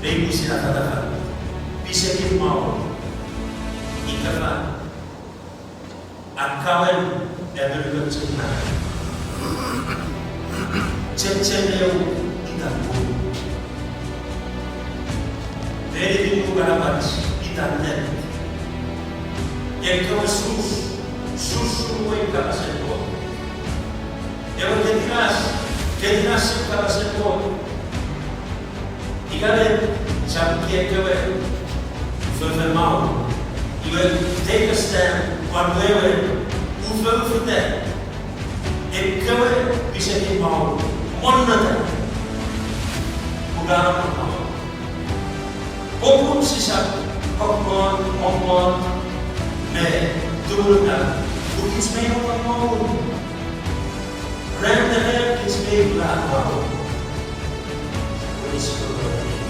Baby sinakatakan, bisa mau ikapan akawan dan berkecuali cecilnya kita pun dari minggu berapat kita net yang kau susu yang kau sebut yang ketiras kau sebut ikalah jam kau ververmouwen. Je wil tegenstaan wat we willen. Hoeveel vertellen. Ik kan bisa mau mondetan. Bukan apa. Hukum sisa kompon ne turunkan. Bukan semua mau. Renda is mee laat